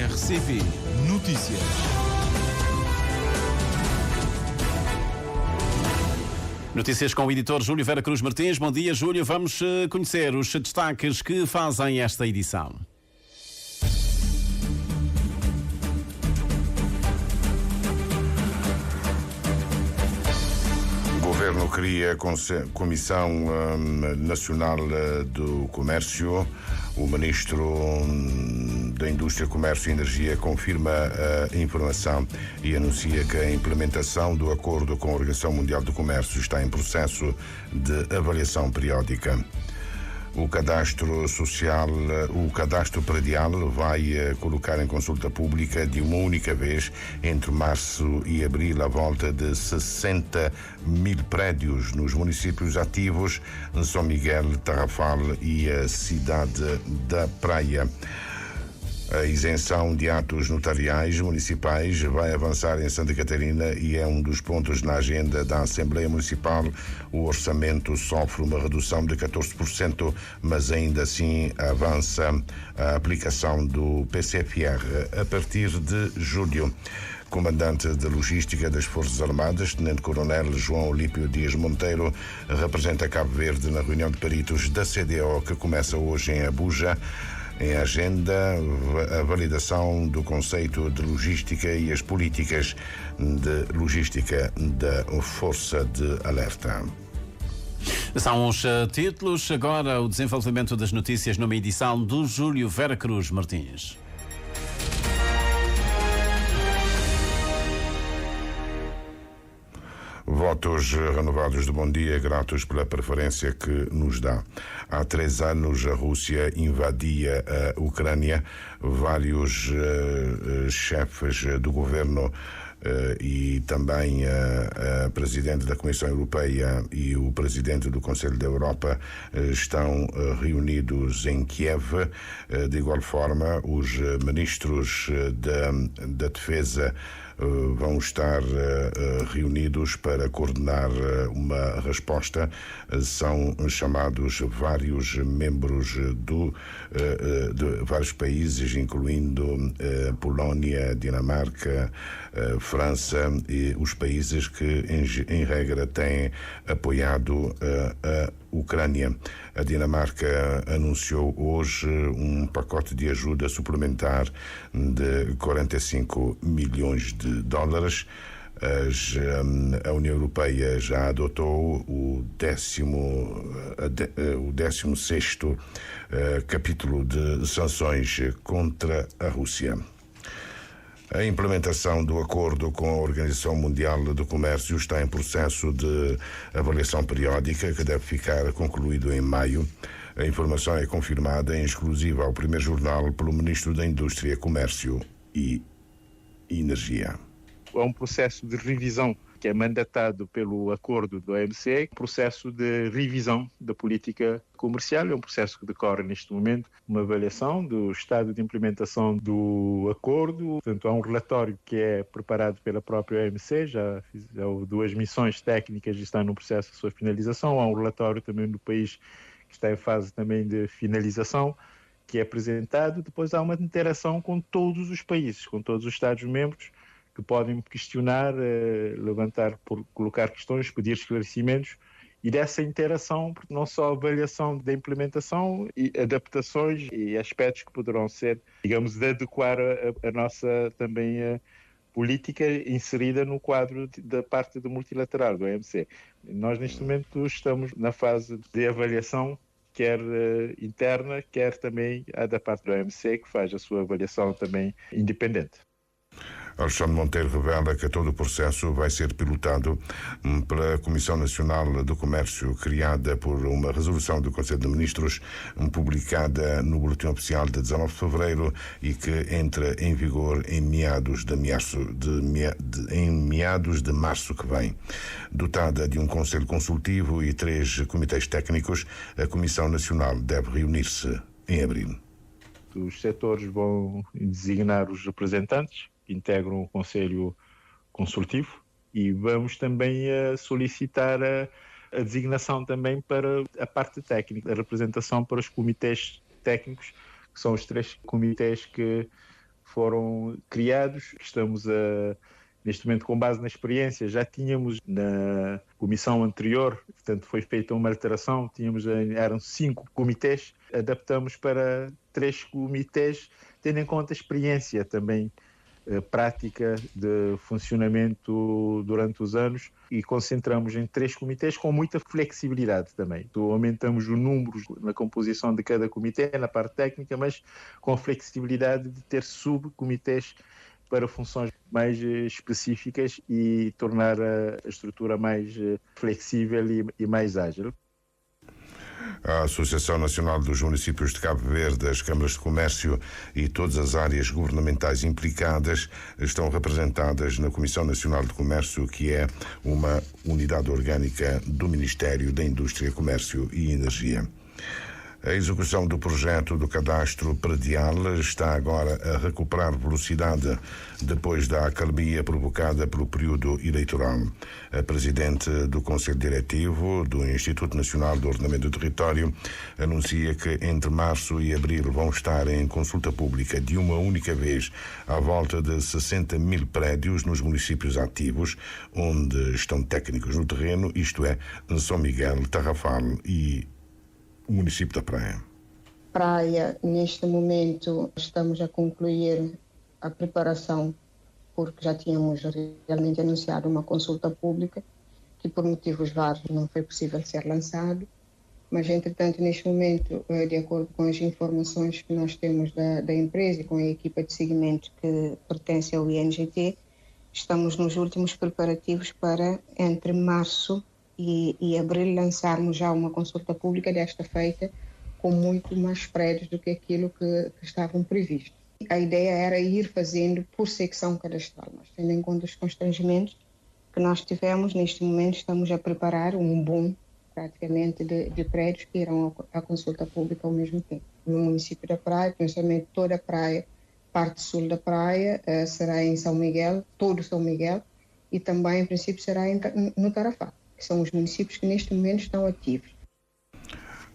RCV Notícias. Notícias com o editor Júlio Vera Cruz Martins. Bom dia, Júlio. Vamos conhecer os destaques que fazem esta edição. O Governo cria a Comissão Nacional do Comércio. O Ministro da Indústria, Comércio e Energia confirma a informação e anuncia que a implementação do acordo com a Organização Mundial do Comércio está em processo de avaliação periódica. O cadastro social, o cadastro predial vai colocar em consulta pública de uma única vez, entre março e abril, a volta de 60 mil prédios nos municípios ativos São Miguel, Tarrafal e a cidade da Praia. A isenção de atos notariais municipais vai avançar em Santa Catarina e é um dos pontos na agenda da Assembleia Municipal. O orçamento sofre uma redução de 14%, mas ainda assim avança a aplicação do PCFR a partir de julho. Comandante de Logística das Forças Armadas, Tenente-Coronel João Olímpio Dias Monteiro, representa Cabo Verde na reunião de peritos da CDO que começa hoje em Abuja. Em agenda, a validação do conceito de logística e as políticas de logística da Força de Alerta. São os títulos. Agora o desenvolvimento das notícias numa edição do Júlio Vera Cruz Martins. Votos renovados de bom dia, gratos pela preferência que nos dá. Há 3 anos a Rússia invadia a Ucrânia. Vários chefes do governo e também a Presidente da Comissão Europeia e o Presidente do Conselho da Europa estão reunidos em Kiev. De igual forma, os ministros da Defesa vão estar reunidos para coordenar uma resposta. São chamados vários membros de vários países, incluindo Polónia, Dinamarca, França e os países que, em regra, têm apoiado a Ucrânia. A Dinamarca anunciou hoje um pacote de ajuda suplementar de 45 milhões de dólares. A União Europeia já adotou o 16º capítulo de sanções contra a Rússia. A implementação do acordo com a Organização Mundial do Comércio está em processo de avaliação periódica que deve ficar concluído em maio. A informação é confirmada em exclusiva ao Primeiro Jornal pelo Ministro da Indústria, Comércio e Energia. É um processo de revisão que é mandatado pelo acordo do OMC, processo de revisão da política comercial. É um processo que decorre neste momento, uma avaliação do estado de implementação do acordo. Portanto, há um relatório que é preparado pela própria OMC, já houve 2 missões técnicas e está no processo de sua finalização. Há um relatório também do país que está em fase também de finalização, que é apresentado. Depois há uma interação com todos os países, com todos os Estados-membros, que podem questionar, levantar, colocar questões, pedir esclarecimentos, e dessa interação, não só avaliação da implementação e adaptações e aspectos que poderão ser, digamos, de adequar a nossa também política inserida no quadro da parte do multilateral, do OMC. Nós, neste momento, estamos na fase de avaliação, quer interna, quer também a da parte do OMC, que faz a sua avaliação também independente. Alexandre Monteiro revela que todo o processo vai ser pilotado pela Comissão Nacional do Comércio, criada por uma resolução do Conselho de Ministros, publicada no Boletim Oficial de 19 de fevereiro e que entra em vigor em meados de março que vem. Dotada de um Conselho Consultivo e 3 comitês técnicos, a Comissão Nacional deve reunir-se em abril. Os setores vão designar os representantes que integram o Conselho Consultivo e vamos também solicitar a designação também para a parte técnica, a representação para os comitês técnicos, que são os 3 comitês que foram criados. Estamos neste momento, com base na experiência, já tínhamos na comissão anterior, portanto foi feita uma alteração, eram 5 comitês, adaptamos para 3 comitês, tendo em conta a experiência também prática de funcionamento durante os anos, e concentramos em 3 comitês com muita flexibilidade também. Então, aumentamos o número na composição de cada comitê, na parte técnica, mas com a flexibilidade de ter subcomitês para funções mais específicas e tornar a estrutura mais flexível e mais ágil. A Associação Nacional dos Municípios de Cabo Verde, as câmaras de comércio e todas as áreas governamentais implicadas estão representadas na Comissão Nacional de Comércio, que é uma unidade orgânica do Ministério da Indústria, Comércio e Energia. A execução do projeto do cadastro predial está agora a recuperar velocidade depois da acalmia provocada pelo período eleitoral. A presidente do Conselho Diretivo do Instituto Nacional do Ordenamento do Território anuncia que entre março e abril vão estar em consulta pública de uma única vez à volta de 60 mil prédios nos municípios ativos, onde estão técnicos no terreno, isto é, São Miguel, Tarrafal e o município da Praia. Praia, neste momento, estamos a concluir a preparação, porque já tínhamos realmente anunciado uma consulta pública, que por motivos vários não foi possível ser lançado, mas, entretanto, neste momento, de acordo com as informações que nós temos da empresa e com a equipa de seguimento que pertence ao INGT, estamos nos últimos preparativos para, entre março e abril, lançarmos já uma consulta pública desta feita com muito mais prédios do que aquilo que estavam previstos. A ideia era ir fazendo por secção cadastral, mas tendo em conta os constrangimentos que nós tivemos, neste momento estamos a preparar um boom praticamente de prédios que irão à consulta pública ao mesmo tempo. No município da Praia, principalmente toda a Praia, parte sul da Praia, será em São Miguel, todo São Miguel, e também, em princípio, será no Tarrafal, que são os municípios que neste momento estão ativos.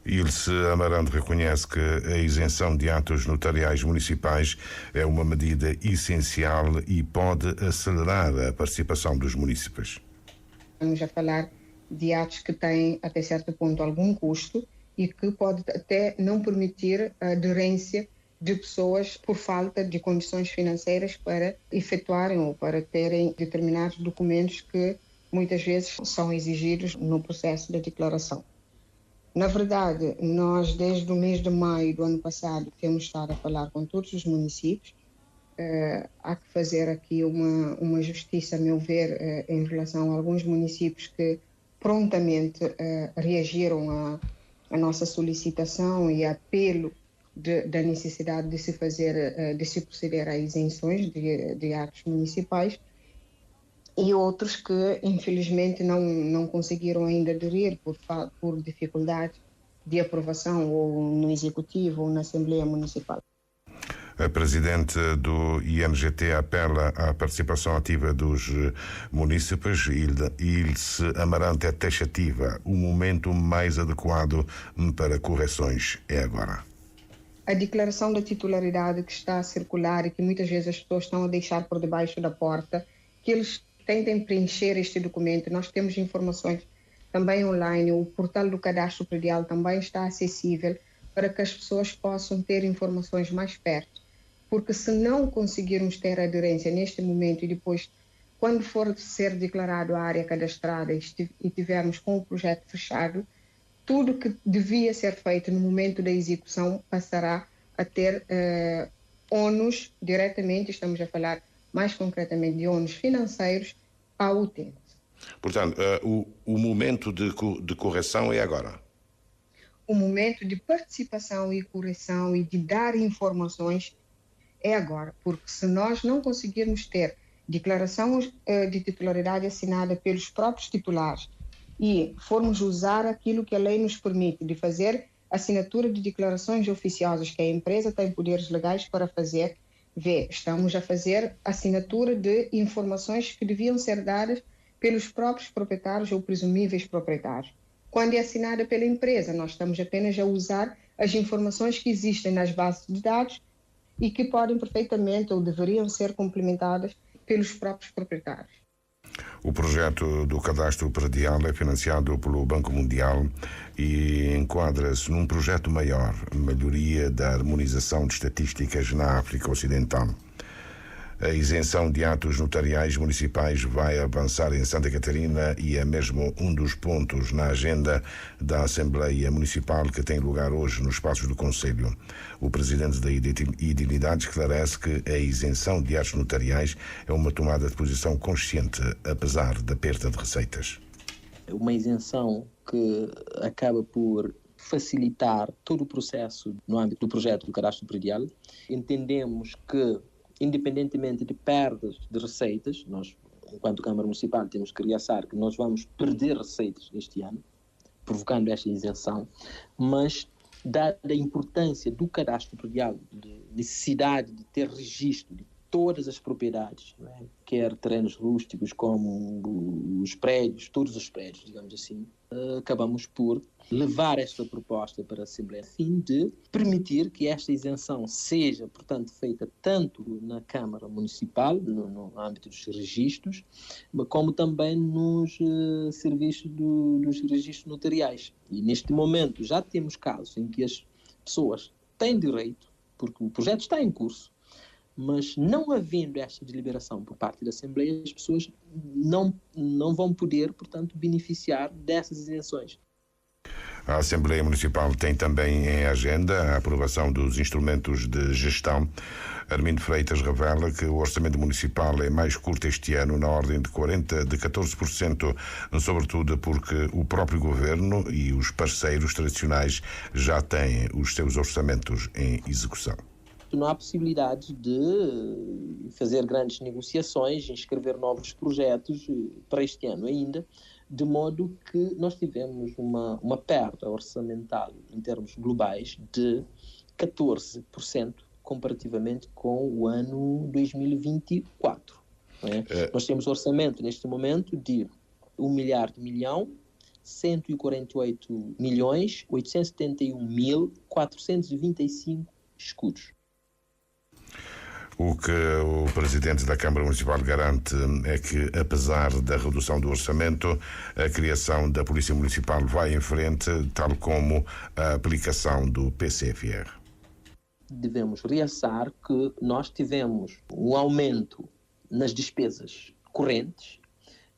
Ilse Amarante reconhece que a isenção de atos notariais municipais é uma medida essencial e pode acelerar a participação dos munícipes. Estamos a falar de atos que têm, até certo ponto, algum custo e que pode até não permitir a aderência de pessoas por falta de condições financeiras para efetuarem ou para terem determinados documentos que muitas vezes são exigidos no processo de declaração. Na verdade, nós desde o mês de maio do ano passado temos estado a falar com todos os municípios. Há que fazer aqui uma justiça, a meu ver, em relação a alguns municípios que prontamente reagiram à nossa solicitação e apelo da necessidade de se fazer, de se proceder a isenções de atos municipais, e outros que, infelizmente, não conseguiram ainda aderir por dificuldade de aprovação ou no Executivo ou na Assembleia Municipal. A presidente do INGT apela à participação ativa dos munícipes. Ilse Amarante é taxativa. O momento mais adequado para correções é agora. A declaração da titularidade que está a circular e que muitas vezes as pessoas estão a deixar por debaixo da porta, que eles tentem preencher este documento. Nós temos informações também online, o portal do cadastro predial também está acessível para que as pessoas possam ter informações mais perto. Porque se não conseguirmos ter aderência neste momento e depois, quando for ser declarado a área cadastrada e tivermos com o projeto fechado, tudo que devia ser feito no momento da execução passará a ter ônus diretamente, estamos a falar mais concretamente de ônus financeiros, ao utente. Portanto, o momento de correção é agora? O momento de participação e correção e de dar informações é agora, porque se nós não conseguirmos ter declaração de titularidade assinada pelos próprios titulares e formos usar aquilo que a lei nos permite de fazer assinatura de declarações oficiosas que a empresa tem poderes legais para fazer, estamos a fazer assinatura de informações que deviam ser dadas pelos próprios proprietários ou presumíveis proprietários. Quando é assinada pela empresa, nós estamos apenas a usar as informações que existem nas bases de dados e que podem perfeitamente ou deveriam ser complementadas pelos próprios proprietários. O projeto do cadastro predial é financiado pelo Banco Mundial e enquadra-se num projeto maior, melhoria da harmonização de estatísticas na África Ocidental. A isenção de atos notariais municipais vai avançar em Santa Catarina e é mesmo um dos pontos na agenda da Assembleia Municipal que tem lugar hoje nos espaços do Conselho. O presidente da Idilidade esclarece que a isenção de atos notariais é uma tomada de posição consciente, apesar da perda de receitas. Uma isenção que acaba por facilitar todo o processo no âmbito do projeto do cadastro predial. Entendemos que, independentemente de perdas de receitas, nós, enquanto Câmara Municipal, temos que realçar que nós vamos perder receitas este ano, provocando esta isenção, mas, dada a importância do cadastro predial, de necessidade de ter registro de todas as propriedades, não é? Quer terrenos rústicos como os prédios, todos os prédios, digamos assim, acabamos por levar esta proposta para a Assembleia a fim de permitir que esta isenção seja, portanto, feita tanto na Câmara Municipal, no âmbito dos registros, como também nos serviços dos registros notariais. E neste momento já temos casos em que as pessoas têm direito, porque o projeto está em curso, mas não havendo esta deliberação por parte da Assembleia, as pessoas não vão poder, portanto, beneficiar dessas isenções. A Assembleia Municipal tem também em agenda a aprovação dos instrumentos de gestão. Armindo Freitas revela que o orçamento municipal é mais curto este ano, na ordem de 14%, sobretudo porque o próprio governo e os parceiros tradicionais já têm os seus orçamentos em execução. Não há possibilidade de fazer grandes negociações, inscrever novos projetos para este ano ainda, de modo que nós tivemos uma perda orçamental em termos globais de 14% comparativamente com o ano 2024. Não é? Nós temos orçamento neste momento de 1.148.871.425 escudos. O que o presidente da Câmara Municipal garante é que, apesar da redução do orçamento, a criação da Polícia Municipal vai em frente, tal como a aplicação do PCFR. Devemos realçar que nós tivemos um aumento nas despesas correntes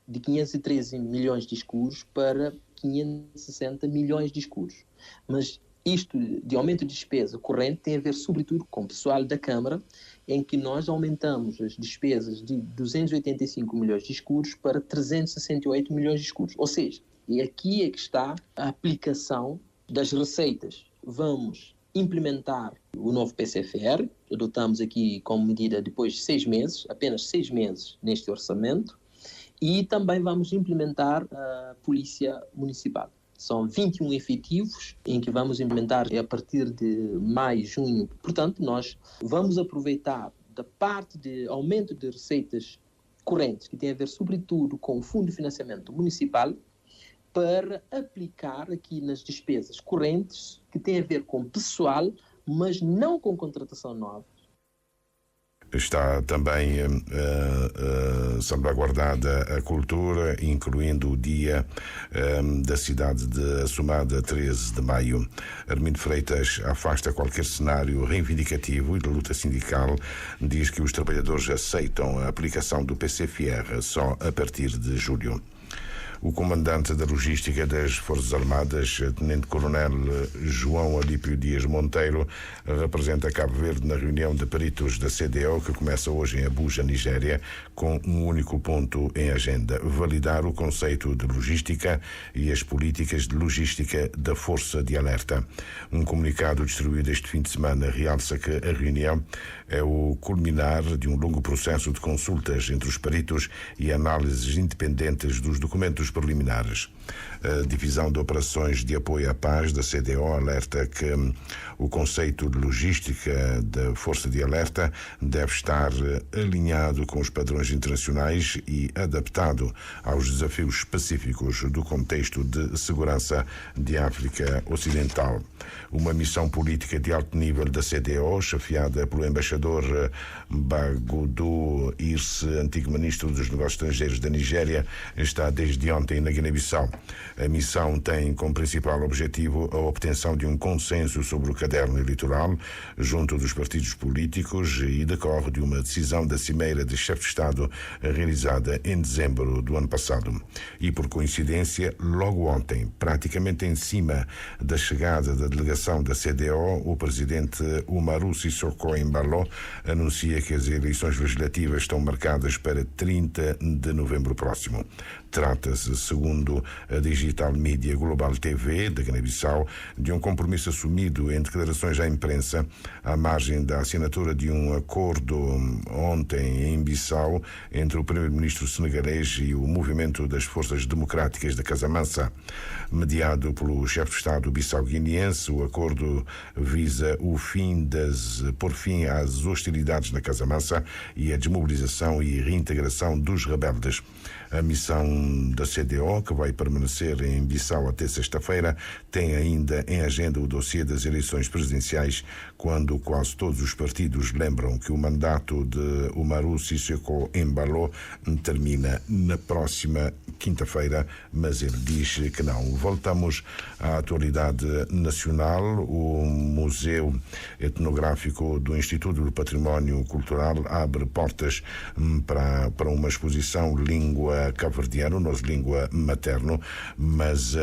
de 513 milhões de escudos para 560 milhões de escudos. Mas isto de aumento de despesa corrente tem a ver, sobretudo, com o pessoal da Câmara, em que nós aumentamos as despesas de 285 milhões de escudos para 368 milhões de escudos. Ou seja, e aqui é que está a aplicação das receitas. Vamos implementar o novo PCFR, adotamos aqui como medida depois de 6 meses, apenas 6 meses neste orçamento, e também vamos implementar a Polícia Municipal. São 21 efetivos em que vamos implementar a partir de maio, junho. Portanto, nós vamos aproveitar da parte de aumento de receitas correntes, que tem a ver sobretudo com o Fundo de Financiamento Municipal, para aplicar aqui nas despesas correntes, que tem a ver com pessoal, mas não com contratação nova. Está também salvaguardada a cultura, incluindo o Dia da cidade de Assumada, 13 de maio. Armindo Freitas afasta qualquer cenário reivindicativo e de luta sindical. Diz que os trabalhadores aceitam a aplicação do PCFR só a partir de julho. O comandante da Logística das Forças Armadas, Tenente-Coronel João Alípio Dias Monteiro, representa Cabo Verde na reunião de peritos da CDO, que começa hoje em Abuja, Nigéria, com um único ponto em agenda: validar o conceito de logística e as políticas de logística da Força de Alerta. Um comunicado distribuído este fim de semana realça que a reunião é o culminar de um longo processo de consultas entre os peritos e análises independentes dos documentos preliminares. A Divisão de Operações de Apoio à Paz da CDO alerta que o conceito de logística da Força de Alerta deve estar alinhado com os padrões internacionais e adaptado aos desafios específicos do contexto de segurança de África Ocidental. Uma missão política de alto nível da CDO, chefiada pelo embaixador Bagoudou Irse, antigo ministro dos Negócios Estrangeiros da Nigéria, está desde ontem na Guiné-Bissau. A missão tem como principal objetivo a obtenção de um consenso sobre o caderno eleitoral junto dos partidos políticos e decorre de uma decisão da Cimeira de Chefes de Estado realizada em dezembro do ano passado. E por coincidência, logo ontem, praticamente em cima da chegada da delegação da CDO, o presidente Umaru Sissoko Embalo anuncia que as eleições legislativas estão marcadas para 30 de novembro próximo. Trata-se, segundo a Digital Media Global TV da Guiné-Bissau, de um compromisso assumido em declarações à imprensa à margem da assinatura de um acordo ontem em Bissau entre o primeiro-ministro senegalês e o Movimento das Forças Democráticas da Casamance. Mediado pelo chefe de Estado bissau-guineense, o acordo visa pôr fim às hostilidades na Casamance e a desmobilização e reintegração dos rebeldes. A missão da CDO, que vai permanecer em Bissau até sexta-feira, tem ainda em agenda o dossiê das eleições presidenciais, quando quase todos os partidos lembram que o mandato de Umaru Sissoko Embalo termina na próxima quinta-feira, mas ele diz que não. Voltamos à atualidade nacional. O Museu Etnográfico do Instituto do Património Cultural abre portas para uma exposição língua cabo-verdiana, nossa língua materno, mas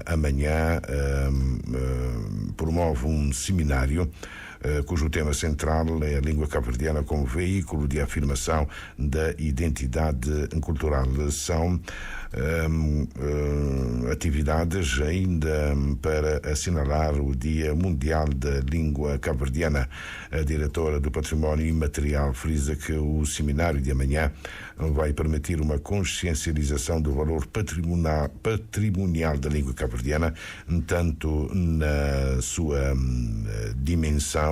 amanhã promove um seminário cujo tema central é a língua cabo-verdiana como veículo de afirmação da identidade cultural. São atividades ainda para assinalar o Dia Mundial da Língua Cabo-Verdiana. A diretora do Património Imaterial frisa que o seminário de amanhã vai permitir uma consciencialização do valor patrimonial da língua cabo-verdiana, tanto na sua dimensão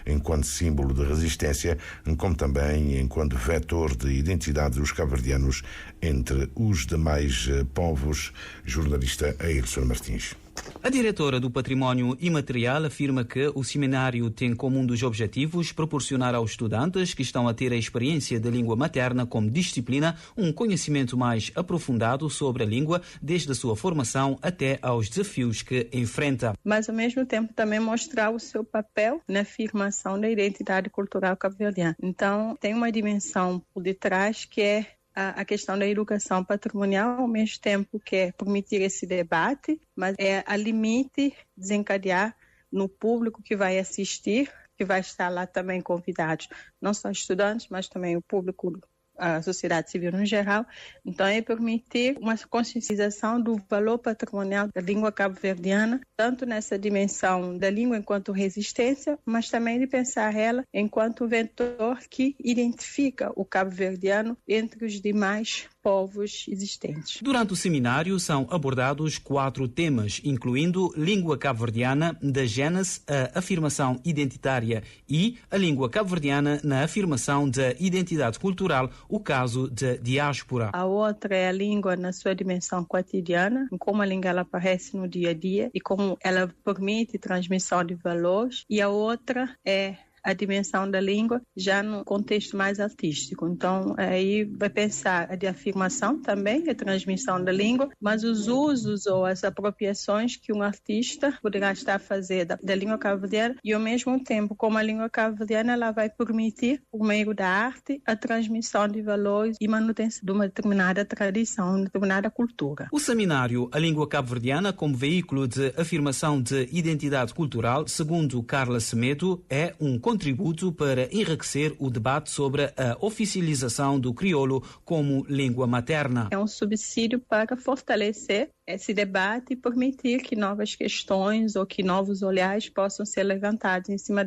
enquanto símbolo de resistência, como também enquanto vetor de identidade dos cabo-verdianos entre os demais povos. Jornalista Ailson Martins. A diretora do Património Imaterial afirma que o seminário tem como um dos objetivos proporcionar aos estudantes que estão a ter a experiência da língua materna como disciplina um conhecimento mais aprofundado sobre a língua, desde a sua formação até aos desafios que enfrenta. Mas, ao mesmo tempo, também mostrar o seu papel na afirmação da identidade cultural cabo-verdiana. Então, tem uma dimensão por detrás que é a questão da educação patrimonial, ao mesmo tempo que é permitir esse debate, mas é a limite desencadear no público que vai assistir, que vai estar lá também convidados, não só estudantes, mas também o público, a sociedade civil no geral. Então, é permitir uma conscientização do valor patrimonial da língua cabo-verdiana, tanto nessa dimensão da língua enquanto resistência, mas também de pensar ela enquanto vetor que identifica o cabo-verdiano entre os demais povos existentes. Durante o seminário são abordados 4 temas, incluindo língua cabo-verdiana, da gênese à afirmação identitária e a língua cabo-verdiana na afirmação da identidade cultural, o caso da diáspora. A outra é a língua na sua dimensão cotidiana, como a língua ela aparece no dia a dia e como ela permite transmissão de valores. E a outra é a dimensão da língua já no contexto mais artístico. Então, aí vai pensar de afirmação também, a transmissão da língua, mas os usos ou as apropriações que um artista poderá estar a fazer da língua cabo-verdiana e, ao mesmo tempo, como a língua cabo-verdiana ela vai permitir, por meio da arte, a transmissão de valores e manutenção de uma determinada tradição, uma determinada cultura. O seminário A Língua Cabo-Verdiana como veículo de afirmação de identidade cultural, segundo Carla Semedo, é um contributo para enriquecer o debate sobre a oficialização do crioulo como língua materna. É um subsídio para fortalecer esse debate e permitir que novas questões ou que novos olhares possam ser levantados em cima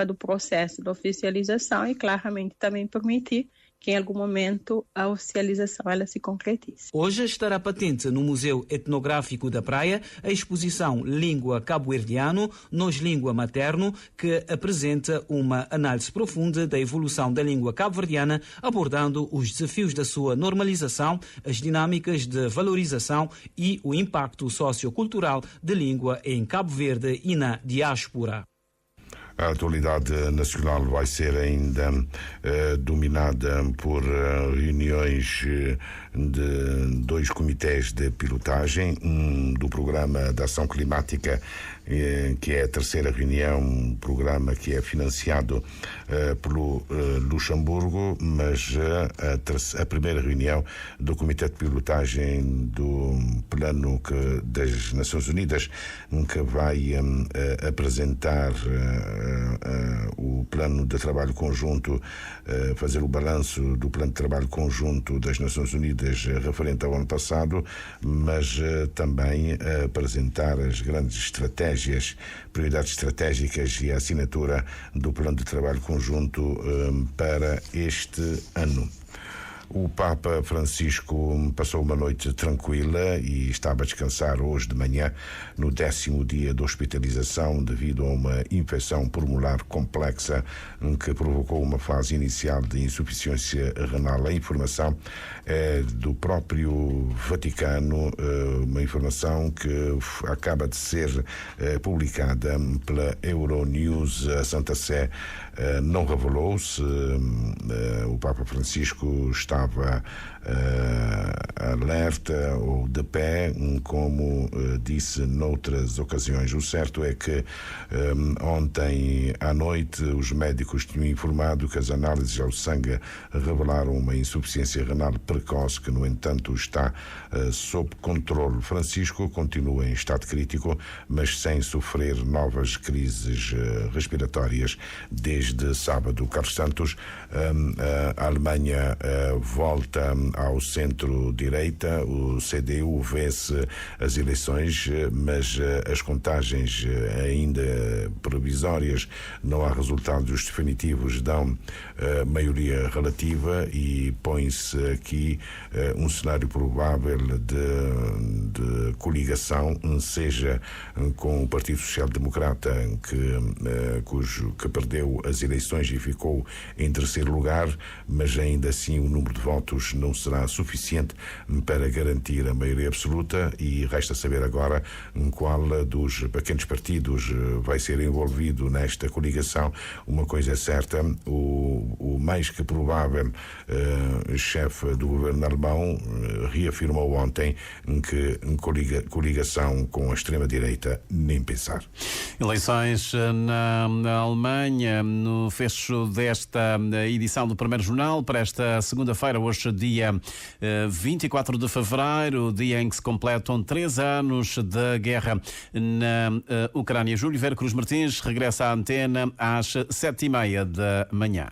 do processo de oficialização e, claramente, também permitir que em algum momento a oficialização ela se concretize. Hoje estará patente no Museu Etnográfico da Praia a exposição Língua Cabo-Verdiano, Nos Língua Materno, que apresenta uma análise profunda da evolução da língua cabo-verdiana, abordando os desafios da sua normalização, as dinâmicas de valorização e o impacto sociocultural da língua em Cabo Verde e na diáspora. A atualidade nacional vai ser ainda dominada por reuniões de 2 comitês de pilotagem, um do Programa de Ação Climática, que é a 3ª reunião, um programa que é financiado pelo Luxemburgo, mas a primeira reunião do Comitê de Pilotagem do Plano das Nações Unidas, que vai apresentar o plano de trabalho conjunto, fazer o balanço do plano de trabalho conjunto das Nações Unidas referente ao ano passado, mas também apresentar as grandes estratégias, prioridades estratégicas e a assinatura do plano de trabalho conjunto para este ano. O Papa Francisco passou uma noite tranquila e estava a descansar hoje de manhã, no 10º dia de hospitalização, devido a uma infecção pulmonar complexa que provocou uma fase inicial de insuficiência renal. A informação é do próprio Vaticano, uma informação que acaba de ser publicada pela Euronews. A Santa Sé não revelou se o Papa Francisco estava alerta ou de pé, como disse noutras ocasiões. O certo é que ontem à noite os médicos tinham informado que as análises ao sangue revelaram uma insuficiência renal precoce, que no entanto está sob controle. Francisco continua em estado crítico, mas sem sofrer novas crises respiratórias desde sábado. Carlos Santos, a Alemanha volta ao centro-direita, o CDU vê-se as eleições, mas as contagens ainda provisórias, não há resultados definitivos, dão maioria relativa e põe-se aqui um cenário provável de coligação, seja com o Partido Social Democrata, que perdeu as eleições e ficou em 3º lugar, mas ainda assim o número de votos não será suficiente para garantir a maioria absoluta, e resta saber agora qual dos pequenos partidos vai ser envolvido nesta coligação. Uma coisa é certa, o mais que provável chefe do governo alemão reafirmou ontem que coligação com a extrema-direita nem pensar. Eleições na Alemanha, no fecho desta edição do Primeiro Jornal, para esta segunda-feira, hoje dia 24 de fevereiro, dia em que se completam 3 anos da guerra na Ucrânia. Júlio Vera Cruz Martins regressa à antena às 7h30 da manhã.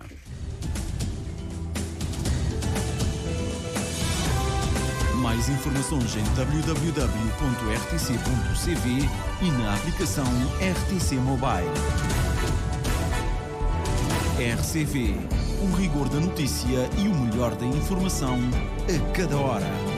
Mais informações em www.rtc.cv e na aplicação RTC Mobile. RCV, o rigor da notícia e o melhor da informação a cada hora.